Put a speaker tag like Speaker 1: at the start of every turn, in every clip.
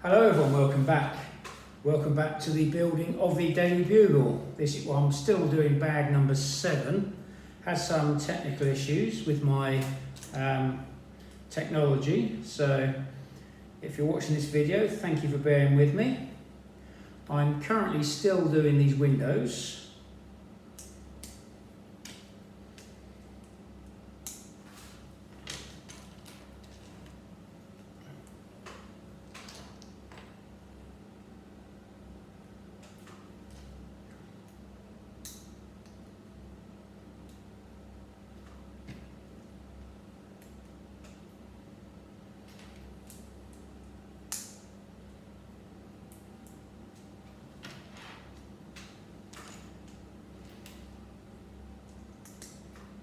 Speaker 1: Hello everyone, welcome back. Welcome back to the building of the Daily Bugle. I'm still doing bag number 7. Had some technical issues with my technology, so if you're watching this video, thank you for bearing with me. I'm currently still doing these windows.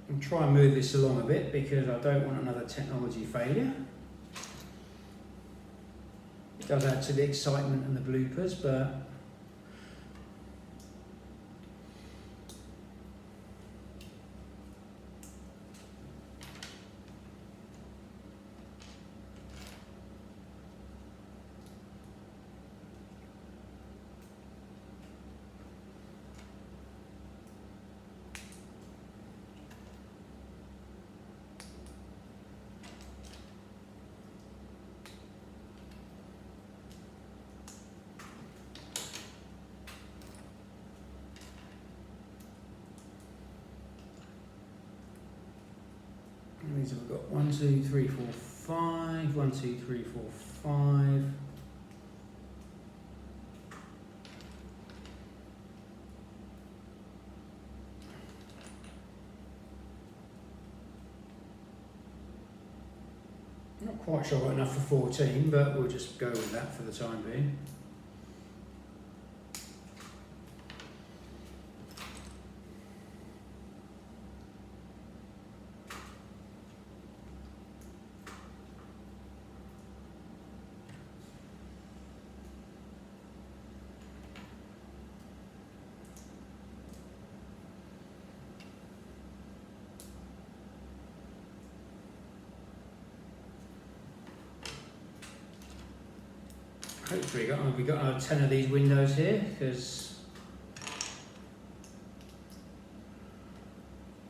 Speaker 1: And try and move this along a bit because I don't want another technology failure. It does add to the excitement and the bloopers, but these have got 1, 2, 3, 4, 5, 1, 2, 3, 4, 5. Not quite sure I've got enough for 14, but we'll just go with that for the time being. Hopefully we've got 10 of these windows here, because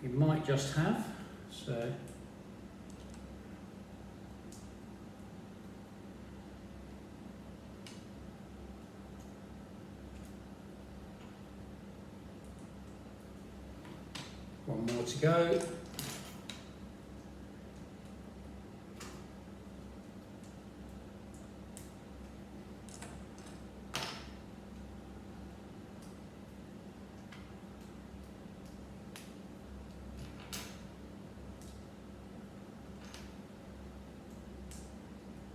Speaker 1: we might just have, so one more to go.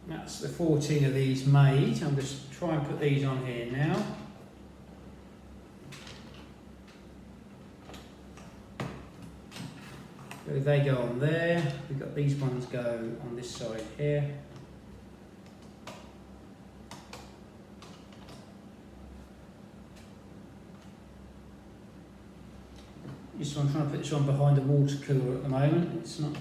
Speaker 1: That's the 14 of these made. I'm just trying to put these on here now. So they go on there. We've got these ones go on this side here. This one, I'm trying to put this one behind the water cooler at the moment. It's not.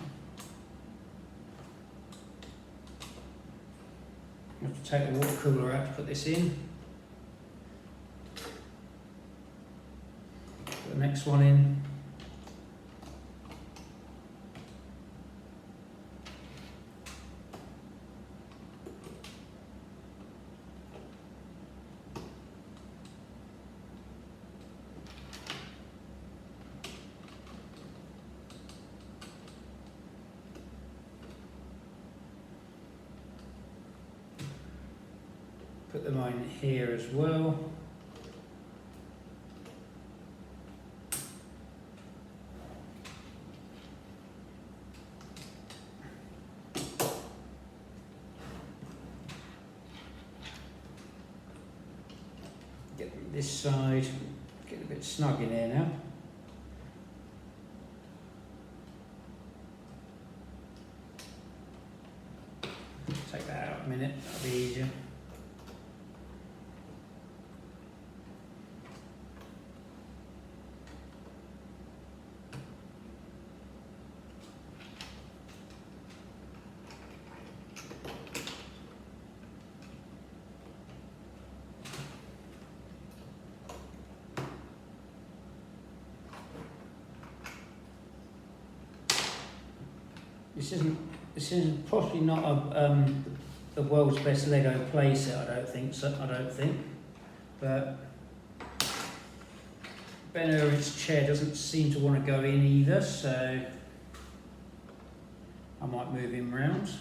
Speaker 1: I have to take the water cooler out to put this in. Put the next one in. Put them in here as well. Get this side, get a bit snug in here now. Take that out a minute, that'll be easier. This isn't possibly not the world's best Lego playset. I don't think so. I don't think, but Ben Urich's chair doesn't seem to want to go in either, so I might move him round.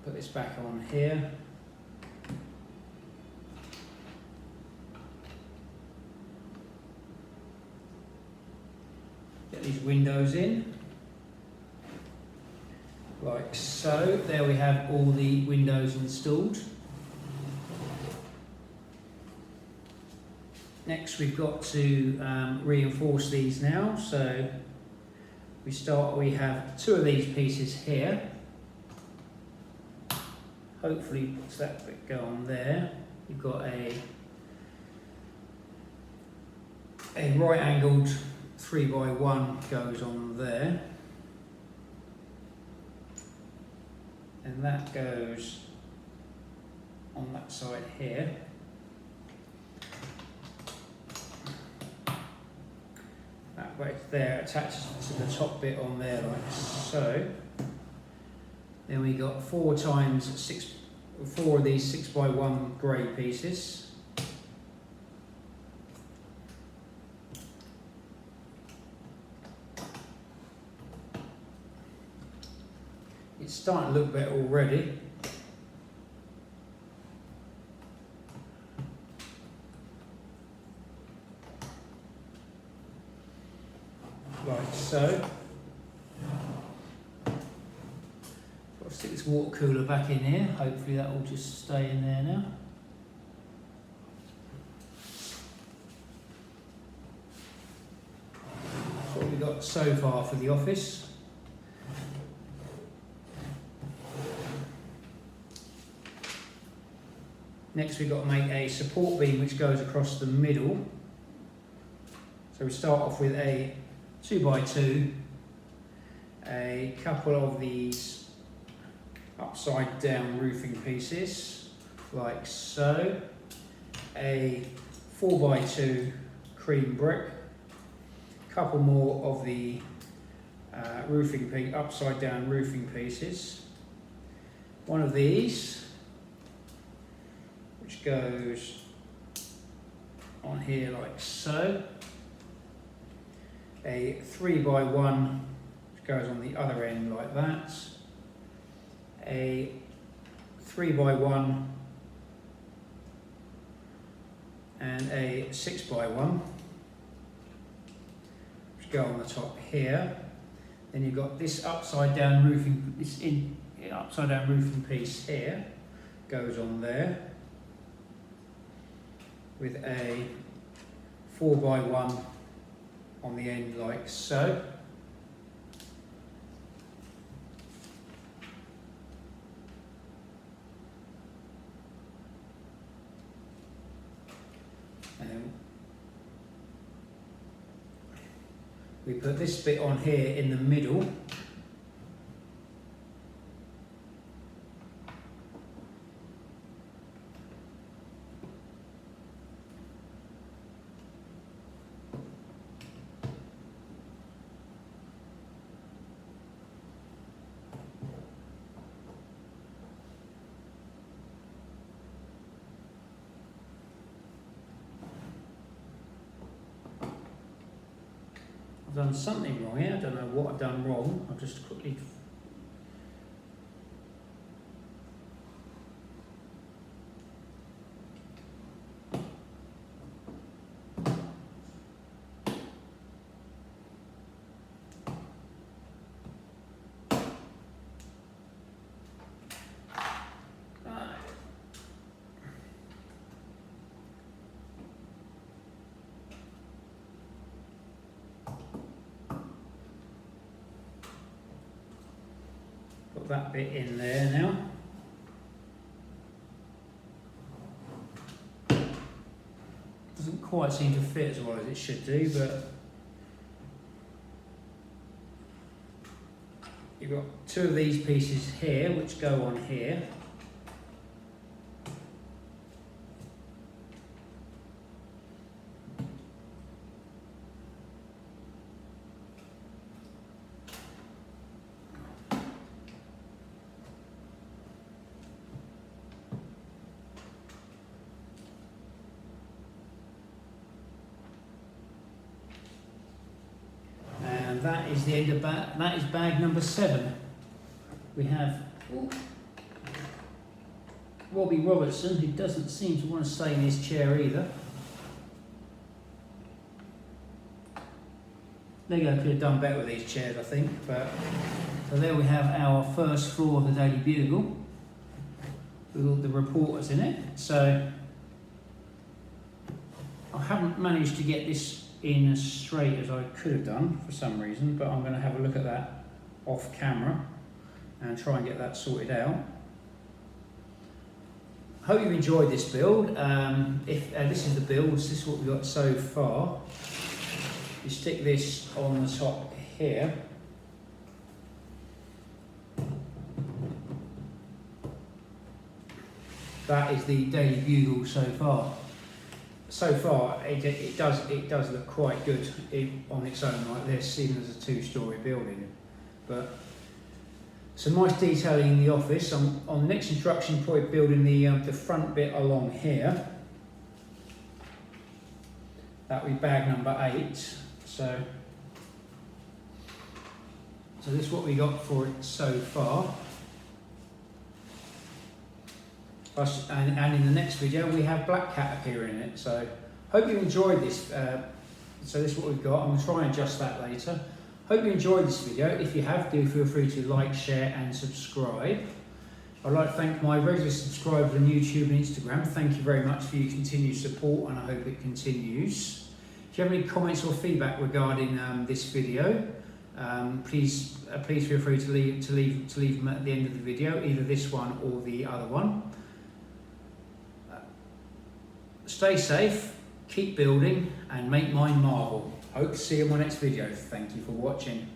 Speaker 1: Put this back on here. Get these windows in, like so. There we have all the windows installed. Next we've got to reinforce these now, so we have 2 of these pieces here. Hopefully that bit go on there. You've got a right angled 3x1 goes on there. And that goes on that side here. That right there attaches to the top bit on there like so. Then we got 4 of these 6x1 grey pieces. It's starting to look better already. Like so. I'll stick this water cooler back in here. Hopefully that will just stay in there now. That's what we've got so far for the office. Next we've got to make a support beam which goes across the middle. So we start off with a 2x2, a couple of these upside down roofing pieces, like so, a 4x2 cream brick, a couple more of the upside down roofing pieces, one of these, which goes on here like so, a 3x1 which goes on the other end like that, a 3x1 and a 6x1 which go on the top here. Then you've got this upside down roofing piece here goes on there with a 4x1 on the end like so. And then we put this bit on here in the middle. I've done something wrong here, I don't know what I've done wrong. I'll just quickly put that bit in there now. Doesn't quite seem to fit as well as it should do, but you've got 2 of these pieces here which go on here. is the end of that is bag number 7. We have Robbie Robertson, who doesn't seem to want to stay in his chair either. Lego could have done better with these chairs, I think. But so there we have our first floor of the Daily Bugle with all the reporters in it. So I haven't managed to get this in as straight as I could have done for some reason, but I'm going to have a look at that off camera and try and get that sorted out. Hope you've enjoyed this build. If this is the builds, this is what we've got so far. You stick this on the top here. That is the Daily Bugle so far. So far, it does look quite good on its own like this, even as a 2-storey building. But some nice detailing in the office. On the next instruction, probably building the front bit along here. That would be bag number 8. So this is what we got for it so far. And in the next video we have Black Cat appearing in it. So hope you enjoyed this. So this is what we've got. I'm going to try and adjust that later. Hope you enjoyed this video. If you have, do feel free to like, share and subscribe. I'd like to thank my regular subscribers on YouTube and Instagram. Thank you very much for your continued support, and I hope it continues. If you have any comments or feedback regarding this video, please feel free to leave them at the end of the video, either this one or the other one. Stay safe, keep building, and make mine marvel. Hope to see you in my next video. Thank you for watching.